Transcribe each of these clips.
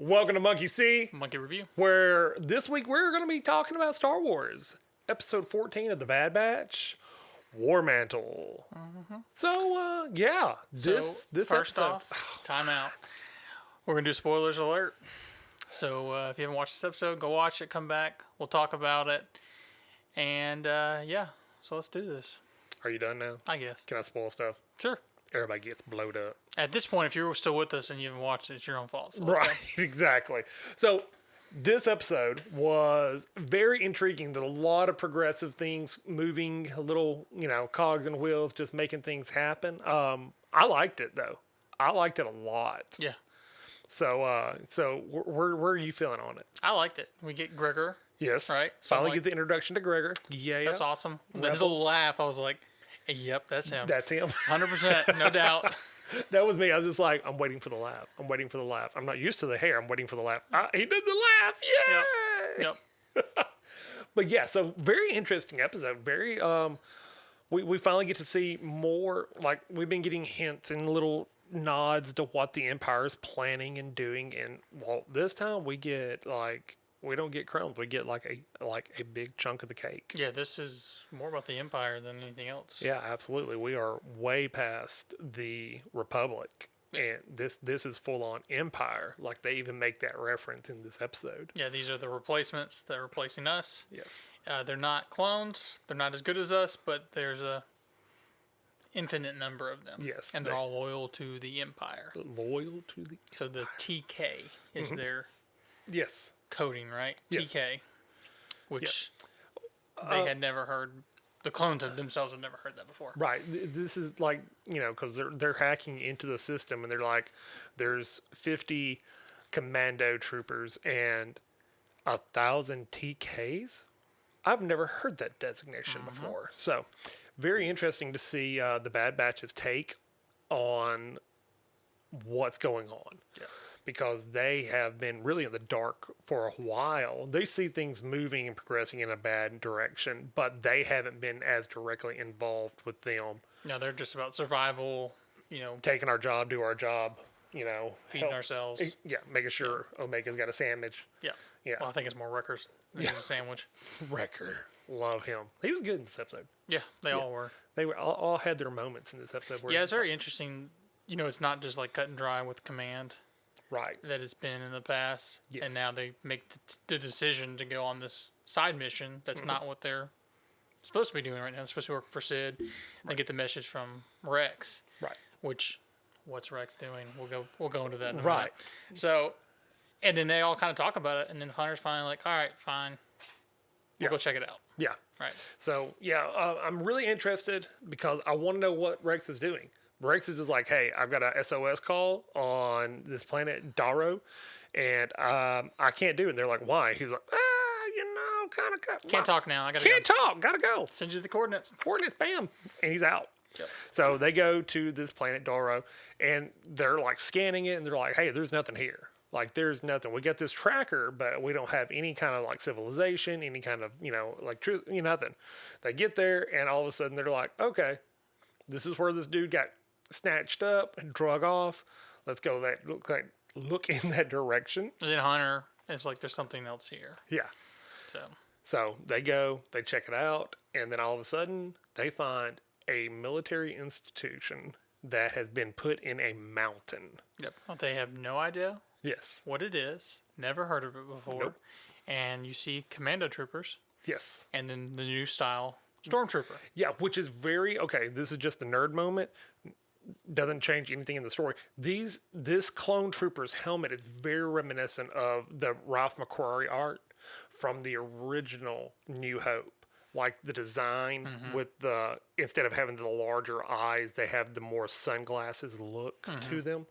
Welcome to Monkey See, Monkey Review. where this week we're going to be talking about Star Wars, Episode 14 of The Bad Batch, War Mantle. So, this First episode. off, time out. We're going to do spoilers alert. So if you haven't watched this episode, go watch it, come back. We'll talk about it. And so let's do this, Are you done now? I guess. Can I spoil stuff? Sure. Everybody gets blowed up. At this point, if you're still with us and you haven't watched it, it's your own fault. So let's Right, exactly. So, this episode was very intriguing. There's a lot of progressive things moving, a little, cogs and wheels, just making things happen. I liked it, though. I liked it a lot. go. Yeah, So where are you feeling on it? I liked it. We get Gregor. Yes. Right, so Finally like- get the introduction to Gregor. Yeah. That's awesome. His Rebels. little laugh, I was like, yep, that's him. That's him. 100%, no doubt. That was me. I was just like, I'm waiting for the laugh. I'm waiting for the laugh. I'm not used to the hair. I'm waiting for the laugh. He did the laugh. Yay! Yep. But yeah, so very interesting episode. Very we finally get to see more. Like, we've been getting hints and little nods to what the Empire is planning and doing, and well, this time we get we don't get crumbs. We get like a big chunk of the cake. Yeah, this is more about the Empire than anything else. Yeah, absolutely. We are way past the Republic, and this is full on Empire. Like, they even make that reference in this episode. Yeah, these are the replacements that are replacing us. Yes. They're not clones. They're not as good as us, but there's a infinite number of them. Yes, And they're all loyal to the Empire. Loyal to the. So the TK is their Yes. coding, right? Yes. TK, which they had never heard. The clones themselves have never heard that before. Right. This is like, because they're hacking into the system, and they're like, there's 50 commando troopers and 1,000 TKs. I've never heard that designation before. So, very interesting to see the Bad Batch's take on what's going on. Yeah. Because they have been really in the dark for a while. They see things moving and progressing in a bad direction, but they haven't been as directly involved with them. No, they're just about survival, Taking our job, do our job, feeding help- ourselves. Yeah, making sure Omega's got a sandwich. Yeah. Yeah. Well, I think it's more Wreckers than a sandwich. Wrecker. Love him. He was good in this episode. Yeah, they all were. They were all had their moments in this episode. Where Yeah, it's very interesting. It's not just like cut and dry with Command right. that it's been in the past. Yes. And now they make the decision to go on this side mission that's not what they're supposed to be doing right now. They're supposed to be working for Sid. They get the message from Rex, Right. which, what's Rex doing? We'll go into that in a Right. minute. So, and then they all kind of talk about it, and then Hunter's finally like, all right, fine. We'll go check it out. Yeah. Right. So, yeah, I'm really interested because I want to know what Rex is doing. Rex is just like, hey, I've got a SOS call on this planet Darrow, and I can't do it. And they're like, why? He's like, kind of. Can't talk now. I gotta Can't go. talk. Gotta go. Send you the coordinates. Coordinates, bam. And he's out. Yep. So they go to this planet Darrow, and they're like scanning it, and they're like, hey, there's nothing here. Like, there's nothing. We got this tracker, but we don't have any kind of like civilization, any kind of, electricity, nothing. They get there, and all of a sudden they're like, okay, this is where this dude got snatched up and drug off. Let's go look in that direction. And then Hunter is like, there's something else here. Yeah. So they go, they check it out, and then all of a sudden they find a military institution that has been put in a mountain. Yep. They have no idea Yes. what it is. Never heard of it before. Nope. And you see commando troopers, Yes. and then the new style stormtrooper. Yeah, which is okay, this is just a nerd moment. Doesn't change anything in the story. This clone trooper's helmet is very reminiscent of the Ralph McQuarrie art from the original New Hope. Like the design with instead of having the larger eyes, they have the more sunglasses look to them.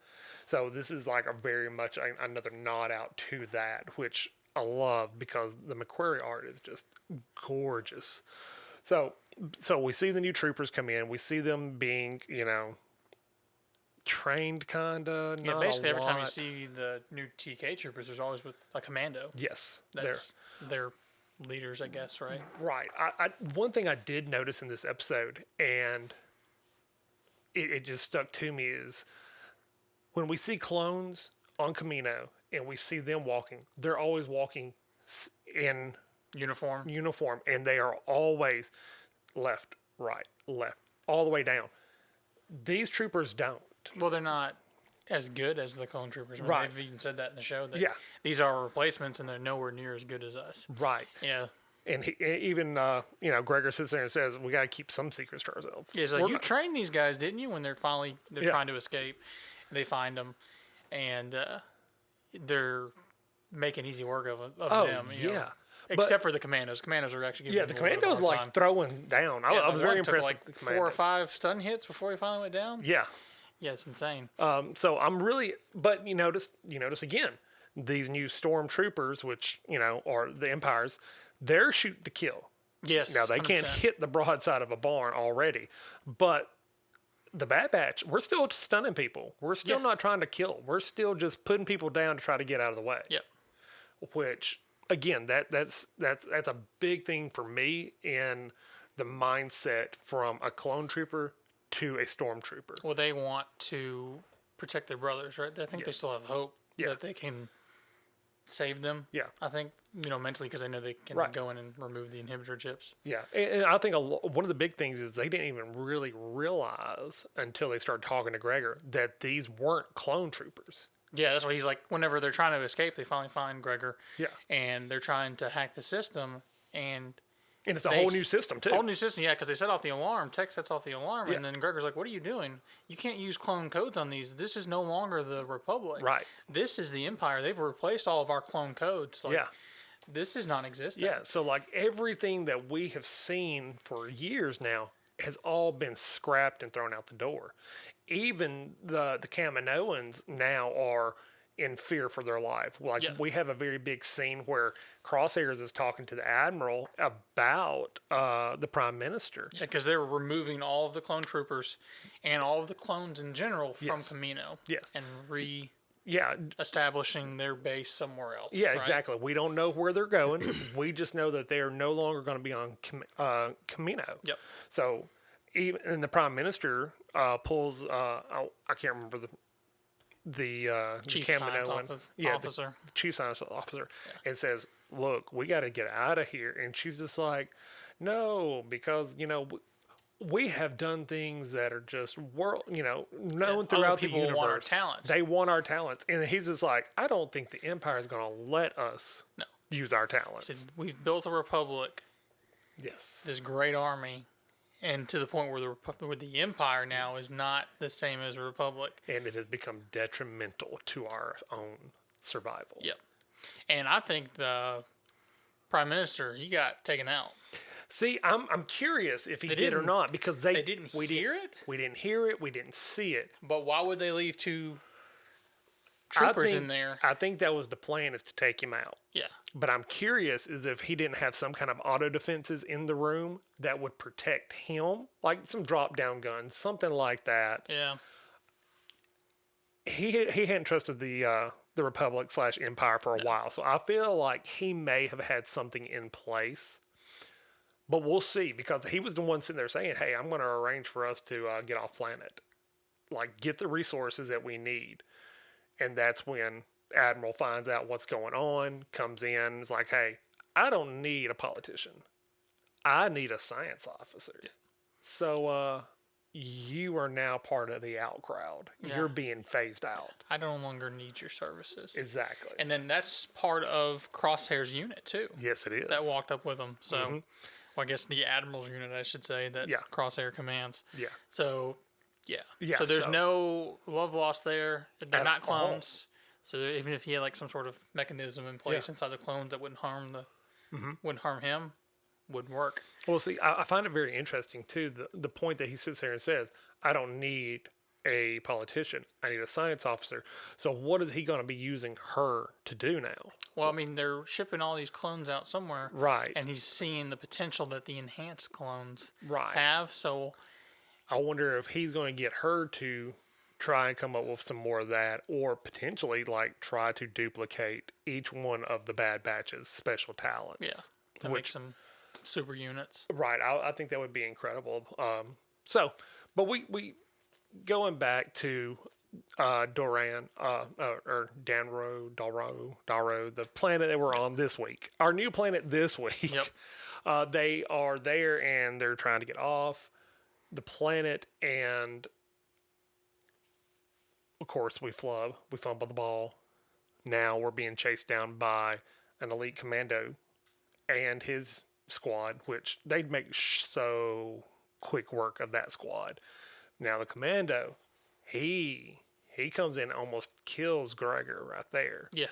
So this is like a very much another nod out to that, which I love because the McQuarrie art is just gorgeous. So we see the new troopers come in. We see them being, trained kinda. Yeah, not basically a every time you lot. see the new TK troopers, there's always with a commando. Yes, That's their leaders, I guess, right? right. One thing I did notice in this episode, and it just stuck to me, is when we see clones on Camino and we see them walking, they're always walking in Uniform. uniform, and they are always left, right, left, all the way down. These troopers don't. Well, they're not as good as the clone troopers. I mean, Right. They've even said that in the show. That Yeah. these are replacements, and they're nowhere near as good as us. Right. Yeah. And even Gregor sits there and says, "We got to keep some secrets to ourselves." Yeah, it's like, We're you not- trained these guys, didn't you? When they're Yeah. trying to escape, they find them, and they're making easy work of Oh them. yeah. Except for the commandos. Commandos are actually giving Yeah, them the a little bit of commandos a hard like time. throwing down. I Yeah, was the very one took impressed like with the 4 or commandos. 5 stun hits before he finally went down. Yeah. Yeah, it's insane. So I'm really, but you notice again, these new stormtroopers, which are the Empires, they're shoot to kill. Yes. Now they can't 100%. hit the broadside of a barn already, but the Bad Batch, we're still stunning people. We're still Yeah. not trying to kill. We're still just putting people down to try to get out of the way. Yep. Which again, that's a big thing for me in the mindset from a clone trooper to a stormtrooper. Well, they want to protect their brothers, right? I think they still have hope Yeah. that they can save them. Yeah. I think, mentally, because they know they can Right. go in and remove the inhibitor chips. Yeah, and I think one of the big things is they didn't even really realize until they started talking to Gregor that these weren't clone troopers. Yeah, that's why he's like, whenever they're trying to escape, they finally find Gregor. Yeah. And they're trying to hack the system, and And it's a they whole new system too. Whole new system, yeah, because they set off the alarm. Tech sets off the alarm, Yeah. and then Gregor's like, "What are you doing? You can't use clone codes on these. This is no longer the Republic. Right. This is the Empire. They've replaced all of our clone codes. Like, Yeah. This is non-existent. Yeah, so like everything that we have seen for years now has all been scrapped and thrown out the door. Even the Kaminoans now are in fear for their life. Like Yeah. we have a very big scene where Crosshairs is talking to the Admiral about the Prime Minister. Yeah, because they're removing all of the clone troopers and all of the clones in general from Yes. Camino. Yes. And Yeah, establishing their base somewhere else. yeah, right? exactly. We don't know where they're going. We just know that they are no longer going to be on Camino. Yep. So, even and the Prime Minister pulls. I can't remember the Chief Camino science one. officer. The chief science officer, and says, "Look, we got to get out of here." And she's just like, "No, because we have done things that are just known throughout the people universe. want our talents." They want our talents." And he's just like, "I don't think the Empire is going to let us No. use our talents." Said, we've built a republic, Yes. this great army, and to the point where the Empire now is not the same as a republic. And it has become detrimental to our own survival. Yep. And I think the Prime Minister, he got taken out. See, I'm curious if he They did or didn't- not because They didn't we hear it, We didn't hear it. We didn't see it. but why would they leave two troopers in there? I think that was the plan, is to take him out. Yeah. But I'm curious is if he didn't have some kind of auto defenses in the room that would protect him, like some drop down guns, something like that. Yeah. He hadn't trusted the Republic / Empire for a while, so I feel like he may have had something in place. But we'll see, because he was the one sitting there saying, "Hey, I'm going to arrange for us to get off planet, like get the resources that we need." And that's when Admiral finds out what's going on, comes in, is like, "Hey, I don't need a politician. I need a science officer." Yeah. So you are now part of the out crowd. Yeah. You're being phased out. I no longer need your services. Exactly. And then that's part of Crosshair's unit, too, Yes, it is. that walked up with him. So, well, I guess the Admiral's unit, I should say, that Yeah. Crosshair commands. Yeah. So, yeah. Yeah, So there's so- no love lost there. They're At not all. clones. So even if he had like some sort of mechanism in place inside the clones that wouldn't harm wouldn't harm him, wouldn't work. Well, see, I find it very interesting, too, the point that he sits there and says, "I don't need a politician. I need a science officer." So what is he going to be using her to do now? Well, I mean, they're shipping all these clones out somewhere. Right. And he's seeing the potential that the enhanced clones Right. have. So, I wonder if he's going to get her to try and come up with some more of that, or potentially like try to duplicate each one of the Bad Batch's special talents. yeah, to make some super units. Right. I think that would be incredible. But we going back to Doran, or Daro, the planet that we're on this week. Our new planet this week. Yep. They are there and they're trying to get off the planet, and of course we flub. We fumble the ball. Now we're being chased down by an elite commando and his squad, which they'd make so quick work of that squad. Now the commando, he comes in and almost kills Gregor right there. Yeah.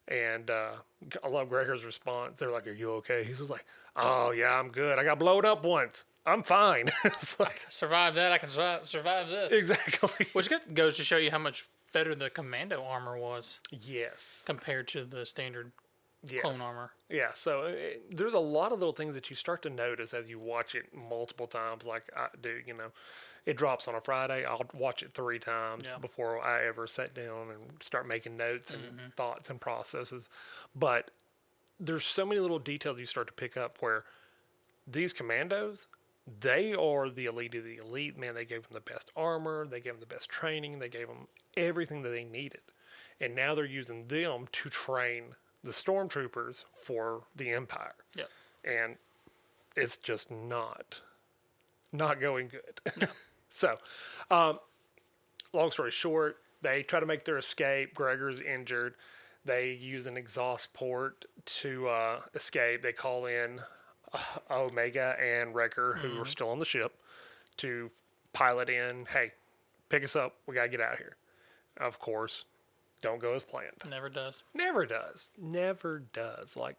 And I love Gregor's response. They're like, "Are you okay?" He's just like, "Oh yeah, I'm good. I got blowed up once. I'm fine." It's like, Survive that, I can survive this. exactly. Which goes to show you how much better the Commando armor was Yes. compared to the standard Yes. clone armor. Yeah, so there's a lot of little things that you start to notice as you watch it multiple times. Like I do, it drops on a Friday. I'll watch it 3 times Yeah. before I ever sit down and start making notes and thoughts and processes. But there's so many little details you start to pick up where these commandos, they are the elite of the elite. Man, they gave them the best armor. They gave them the best training. They gave them everything that they needed. And now they're using them to train the stormtroopers for the Empire. Yep. And it's just not going good. So, long story short, they try to make their escape. Gregor's injured. They use an exhaust port to escape. They call in Omega and Wrecker, who are still on the ship, to pilot in. Hey, pick us up. We gotta get out of here. Of course, don't go as planned. Never does. Never does. Never does. Like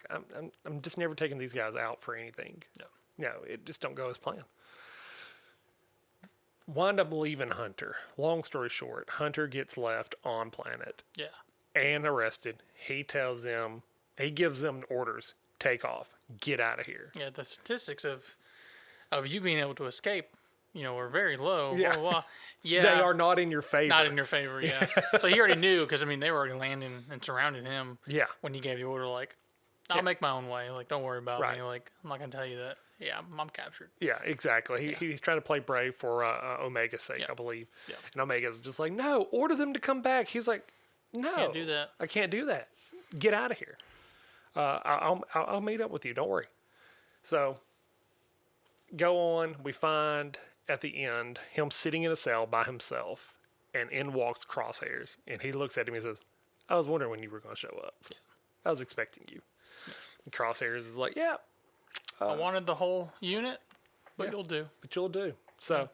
I'm just never taking these guys out for anything. No, it just don't go as planned. Wind up leaving Hunter. Long story short, Hunter gets left on planet Yeah. and arrested. He gives them orders. Take off. Get out of here. Yeah, the statistics of you being able to escape, are very low. Yeah. Blah, blah, blah. Yeah. They are not in your favor. not in your favor, yeah. So he already knew, because, they were already landing and surrounding him Yeah. when he gave the order, like, I'll Yeah. make my own way. Like, don't worry about Right. me. Like, I'm not going to tell you that. Yeah, I'm captured. Yeah, exactly. He's trying to play brave for Omega's sake, Yeah. I believe. Yeah. And Omega's just like, no, order them to come back. He's like, no, Can't do that. I can't do that. Get out of here. I'll meet up with you. Don't worry. So go on. We find at the end him sitting in a cell by himself, and in walks Crosshairs, and he looks at him and says, "I was wondering when you were going to show up. Yeah. I was expecting you." And Crosshairs is like, "Yeah, I wanted the whole unit, but yeah. you'll do." but you'll do." So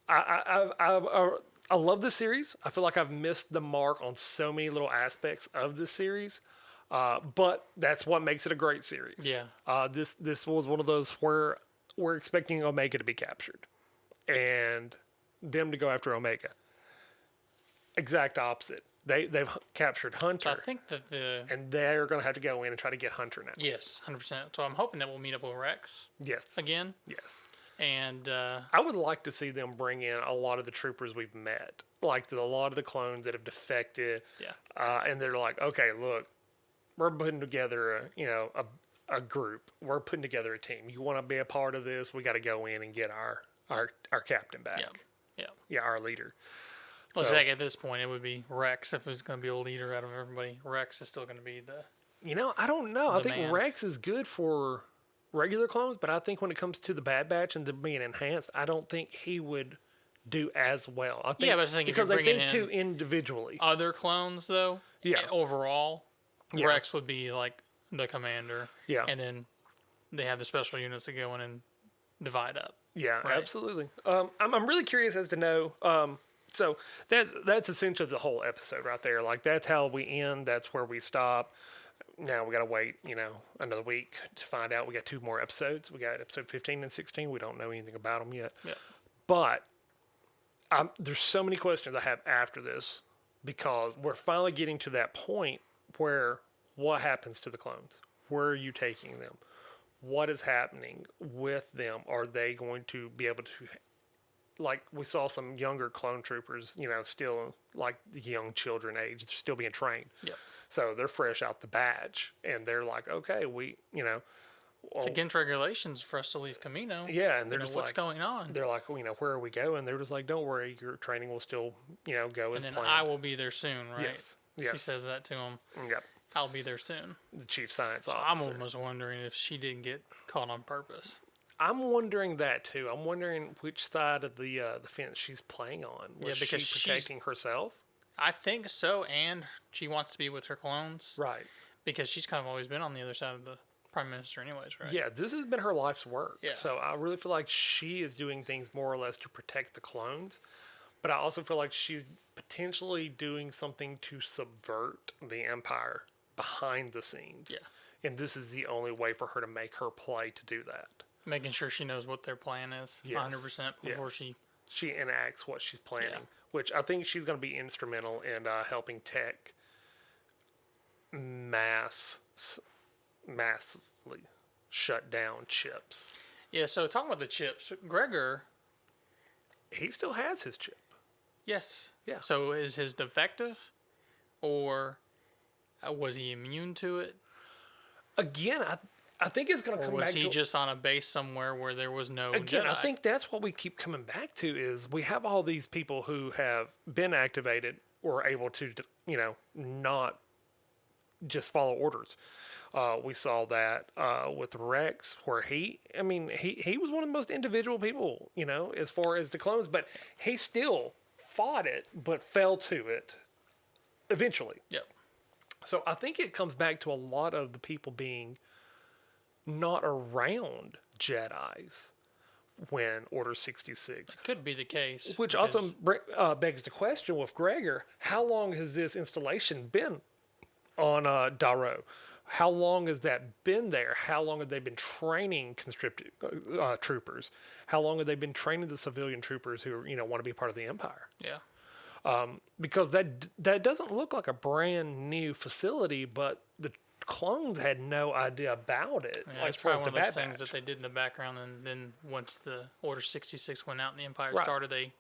I love this series. I feel like I've missed the mark on so many little aspects of this series, but that's what makes it a great series. Yeah. This was one of those where we're expecting Omega to be captured, and them to go after Omega. Exact opposite. They've captured Hunter, I think that and they're going to have to go in and try to get Hunter now. yes, 100%. So I'm hoping that we'll meet up with Rex Yes. again. Yes. And I would like to see them bring in a lot of the troopers we've met, like a lot of the clones that have defected. yeah, And they're like, okay, look, we're putting together a group. We're putting together a team. You want to be a part of this? We got to go in and get our captain back. yeah. Yeah, our leader. Well, So- like at this point, it would be Rex if he's going to be a leader out of everybody. Rex is still going to be the. I don't know. I The think man. Rex is good for regular clones, but I think when it comes to the Bad Batch and them being enhanced, I don't think he would do as well. I think Yeah, but I think if because you're they bringing think in too individually. Other clones, though, Yeah. overall, Yeah. Rex would be like the commander. Yeah. And then they have the special units that go in and divide up. Yeah, Right. absolutely. I'm really curious as to know. So that's essentially the whole episode right there. Like that's how we end. That's where we stop. Now we gotta wait, another week to find out. We got 2 more episodes. We got episode 15 and 16. We don't know anything about them yet. Yeah. But there's so many questions I have after this because we're finally getting to that point where what happens to the clones? Where are you taking them? What is happening with them? Are they going to be able to, like we saw some younger clone troopers, still like the young children age, they're still being trained. Yep. So they're fresh out the batch and they're like, okay, It's against regulations for us to leave Camino. Yeah, and they're You know, just what's like, going on? they're like, where are we going? They're just like, don't worry, your training will still, go And as then planned. I will be there soon, right? Yes. She Yes. says that to him. Yep. I'll be there soon. The chief science So I'm officer. almost wondering if she didn't get caught on purpose. I'm wondering that too. I'm wondering which side of the fence she's playing on. Was because she she's- protecting herself? I think so, and she wants to be with her clones Right. because she's kind of always been on the other side of the prime minister, anyways, right? Yeah, this has been her life's work. Yeah. So I really feel like she is doing things more or less to protect the clones. But I also feel like she's potentially doing something to subvert the Empire behind the scenes. Yeah. And this is the only way for her to make her play to do that. Making sure she knows what their plan is, Yes. 100% before she. She enacts what she's planning, Yeah. which I think she's going to be instrumental in helping Tech massively shut down chips. Yeah. So talking about the chips, Gregor. He still has his chip. Yes. Yeah. So is his defective, or was he immune to it, Again, I think it's going to or come was back he to just on a base somewhere where there was no again. Jedi? I think that's what we keep coming back to is we have all these people who have been activated or able to, not just follow orders. We saw that with Rex, where he was one of the most individual people, as far as the clones, but he still fought it, but fell to it eventually. Yep. So I think it comes back to a lot of the people being not around Jedis when Order 66. Could be the case. Which because- also begs the question with Gregor, how long has this installation been on Darrow? How long has that been there? How long have they been training conscripted troopers? How long have they been training the civilian troopers who want to be part of the Empire? Yeah. Because that doesn't look like a brand new facility, but the clones had no idea about it. Yeah, it's probably one of those things that they did in the background, and then once the Order 66 went out and the Empire Right. started, they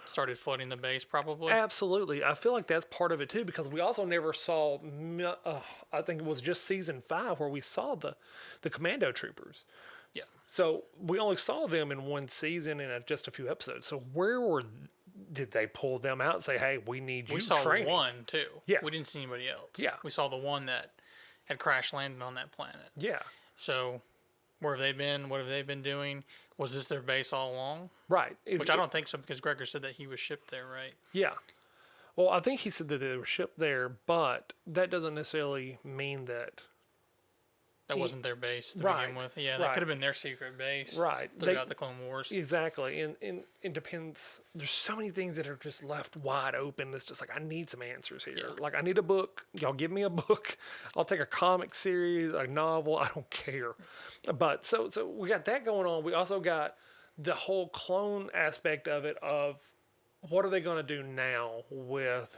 started flooding the base, probably. Absolutely. I feel like that's part of it too, because we also never saw, I think it was just season 5 where we saw the commando troopers. Yeah. So we only saw them in one season and just a few episodes. So did they pull them out and say, hey, we need you We saw training? one, too. Yeah. We didn't see anybody else. Yeah. We saw the one that had crash landed on that planet. Yeah. So where have they been? What have they been doing? Was this their base all along? Right. Which I don't think so, because Gregor said that he was shipped there, right? Yeah. Well, I think he said that they were shipped there, but that doesn't necessarily mean that. That wasn't their base to Right, begin with. Yeah, that right. could have been their secret base. Right. Throughout the Clone Wars. Exactly. And it depends. There's so many things that are just left wide open. It's just like, I need some answers here. Yeah. Like, I need a book. Y'all give me a book. I'll take a comic series, a novel. I don't care. But so we got that going on. We also got the whole clone aspect of it, of what are they going to do now with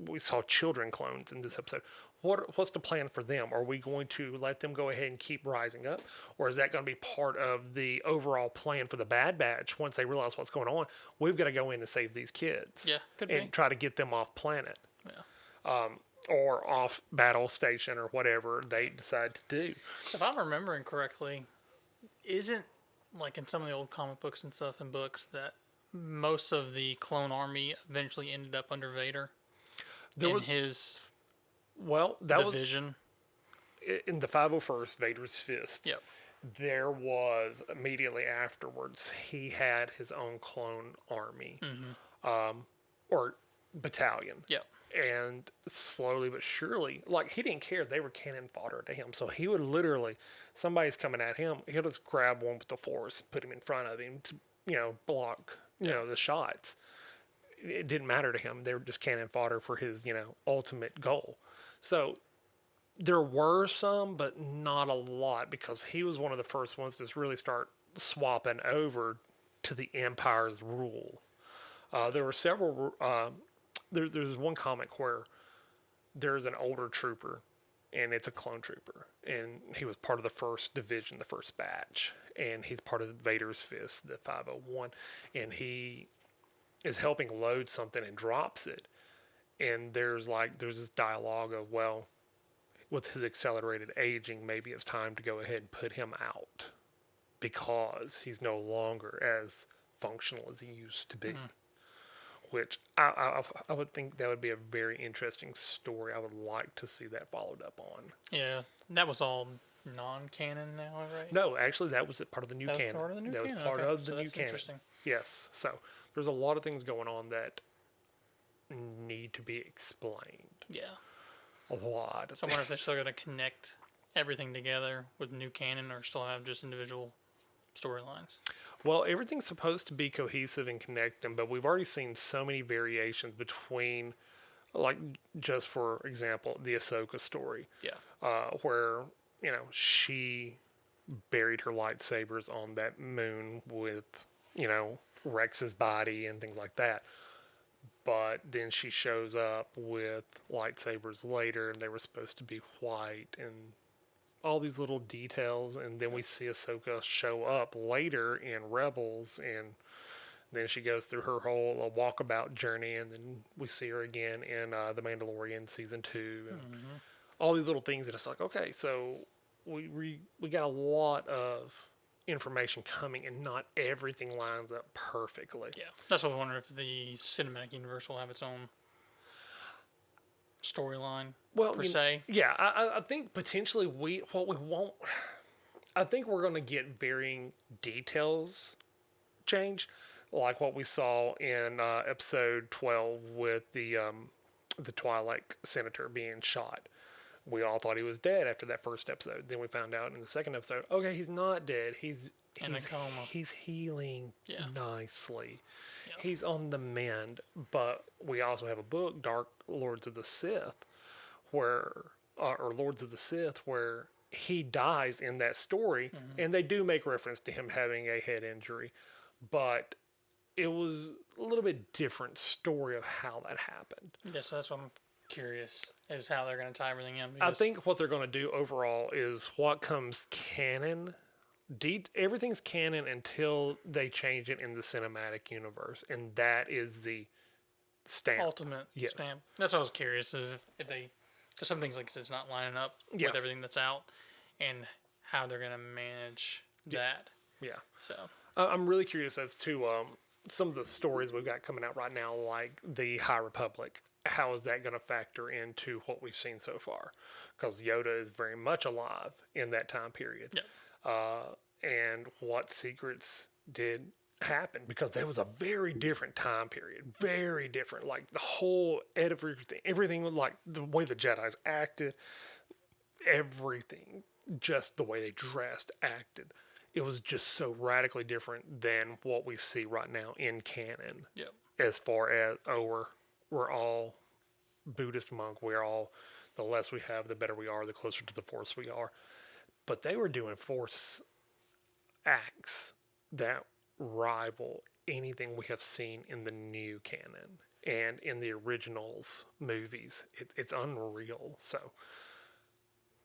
we saw children clones in this episode. What's the plan for them? Are we going to let them go ahead and keep rising up? Or is that going to be part of the overall plan for the Bad Batch once they realize what's going on? We've got to go in and save these kids. Yeah, could and be. try to get them off planet. Yeah. Or off battle station or whatever they decide to do. So if I'm remembering correctly, isn't, like in some of the old comic books and stuff and books, that most of the clone army eventually ended up under Vader his That was division? in the 501st, Vader's Fist. Yep. There was immediately afterwards, he had his own clone army, or battalion. Yep. And slowly but surely, like, he didn't care. They were cannon fodder to him. So he would literally, somebody's coming at him, he'll just grab one with the force, put him in front of him to, block, the shots. It didn't matter to him. They were just cannon fodder for his, ultimate goal. So there were some, but not a lot, because he was one of the first ones to really start swapping over to the Empire's rule. There were several. There's one comic where there's an older trooper, and it's a clone trooper, and he was part of the first division, the first batch, and he's part of Vader's Fist, the 501, and he is helping load something and drops it, and there's this dialogue of, well, with his accelerated aging, maybe it's time to go ahead and put him out because he's no longer as functional as he used to be. Which I would think that would be a very interesting story. I would like to see that followed up on. Yeah, that was all non-canon now, right? No, actually, that was part of the new That was canon. part of the new That canon. was part Okay, of so the new that's canon. interesting. Yes. So there's a lot of things going on that need to be explained. Yeah. A lot. So I wonder if they're still going to connect everything together with new canon, or still have just individual storylines. Well, everything's supposed to be cohesive and connecting, but we've already seen so many variations between, like, just for example, the Ahsoka story, Yeah. where, she buried her lightsabers on that moon with, Rex's body and things like that. But then she shows up with lightsabers later, and they were supposed to be white, and all these little details. And then we see Ahsoka show up later in Rebels, and then she goes through her whole walkabout journey, and then we see her again in The Mandalorian season 2, and all these little things. And it's like, okay, so we got a lot of information coming, and not everything lines up perfectly. Yeah. That's what I wonder, if the cinematic universe will have its own storyline, per se. Yeah, I think potentially what we won't. I think we're going to get varying details change, like what we saw in episode 12 with the Twilight Senator being shot. We all thought he was dead after that first episode. Then we found out in the second episode, okay, he's not dead. He's In a coma. He's healing nicely. Yep. He's on the mend. But we also have a book, Dark Lords of the Sith, or Lords of the Sith, where he dies in that story, and they do make reference to him having a head injury, but it was a little bit different story of how that happened. Yeah, so that's what I'm curious, is how they're going to tie everything in. I think what they're going to do overall is what comes canon. Everything's canon until they change it in the cinematic universe, and that is the stamp. Ultimate stamp. That's what I was curious, is if they, because some things, like I said, it's not lining up with everything that's out, and how they're going to manage that. Yeah. So I'm really curious as to some of the stories we've got coming out right now, like the High Republic. How is that going to factor into what we've seen so far? Because Yoda is very much alive in that time period. Yeah. And what secrets did happen? Because there was a very different time period. Very different. Like the whole everything, like the way the Jedis acted, everything, just the way they dressed, acted. It was just so radically different than what we see right now in canon. Yep. As far as, we're all Buddhist monk. We're all, the less we have, the better we are, the closer to the Force we are. But they were doing Force acts that rival anything we have seen in the new canon and in the originals movies. It's unreal. So,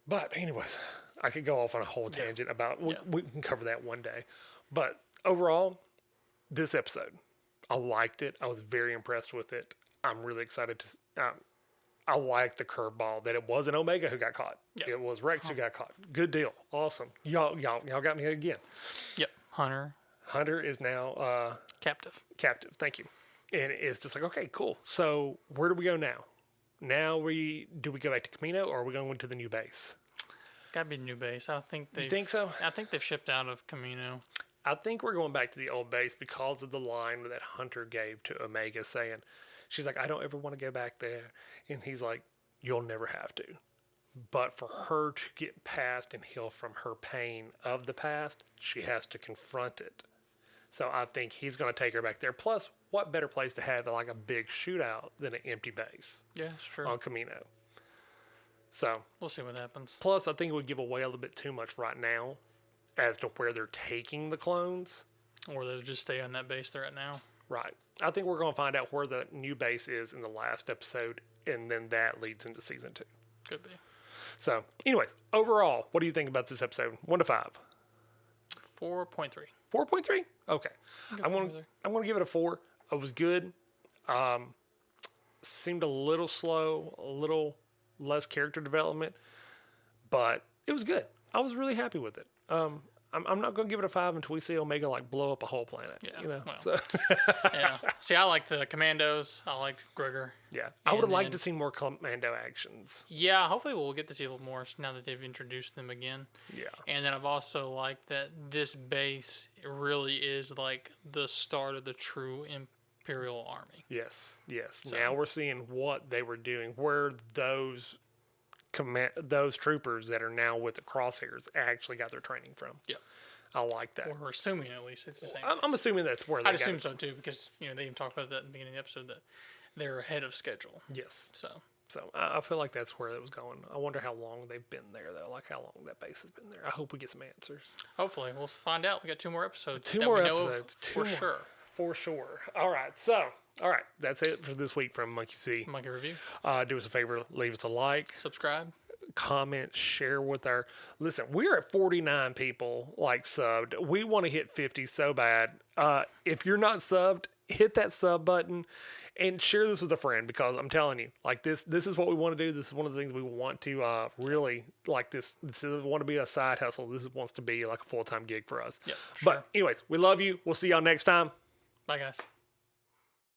but anyways, I could go off on a whole tangent about, we can cover that one day. But overall, this episode, I liked it. I was very impressed with it. I'm really excited to. I like the curveball that it wasn't Omega who got caught. Yep. It was Rex who got caught. Good deal. Awesome. Y'all got me again. Yep. Hunter is now Captive. Thank you. And it's just like, okay, cool. So where do we go now? Now do we go back to Camino, or are we going to the new base? Gotta be a new base. I don't think You think so? I think they've shipped out of Camino. I think we're going back to the old base because of the line that Hunter gave to Omega, saying, she's like, I don't ever want to go back there. And he's like, you'll never have to. But for her to get past and heal from her pain of the past, she has to confront it. So I think he's going to take her back there. Plus, what better place to have like a big shootout than an empty base? Yeah, it's true. On Camino. So we'll see what happens. Plus, I think it would give away a little bit too much right now as to where they're taking the clones. Or they'll just stay on that base they're at now. Right. I think we're going to find out where the new base is in the last episode, and then that leads into season 2. Could be. So, anyways, overall, what do you think about this episode? 1 to 5. 4.3. 4.3? Okay. I'm going to give it a 4. It was good. Seemed a little slow, a little less character development. but it was good. I was really happy with it. I'm not going to give it a 5 until we see Omega like blow up a whole planet. Yeah, You know. well. So, Yeah. See, I like the Commandos. I liked Gregor. yeah, I would have liked then- to see more Commando actions. Yeah, hopefully we'll get to see a little more now that they've introduced them again. Yeah. And then I've also liked that this base really is like the start of the true Imperial Army. Yes. Yes. Now we're seeing what they were doing, where those troopers that are now with the Crosshairs actually got their training from. Yep. I like that. Or we're assuming at least it's the same. I'm assuming that's where they I'd got assume it. so too, because they even talked about that in the beginning of the episode that they're ahead of schedule. Yes. So So I feel like that's where it was going. I wonder how long they've been there, though. Like how long that base has been there. I hope we get some answers. hopefully we'll find out. We got 2 more episodes. Two that more we know of episodes. for sure. For sure. All right. So, that's it for this week from Monkey C. Monkey Review. Do us a favor, leave us a like, Subscribe. comment, share with our. Listen, we're at 49 people like subbed. We want to hit 50 so bad. If you're not subbed, hit that sub button and share this with a friend, because I'm telling you, like this is what we want to do. This is one of the things we want to really like. This doesn't want to be a side hustle. This wants to be like a full-time gig for us. Yep, But anyways, we love you. We'll see y'all next time. Bye, guys.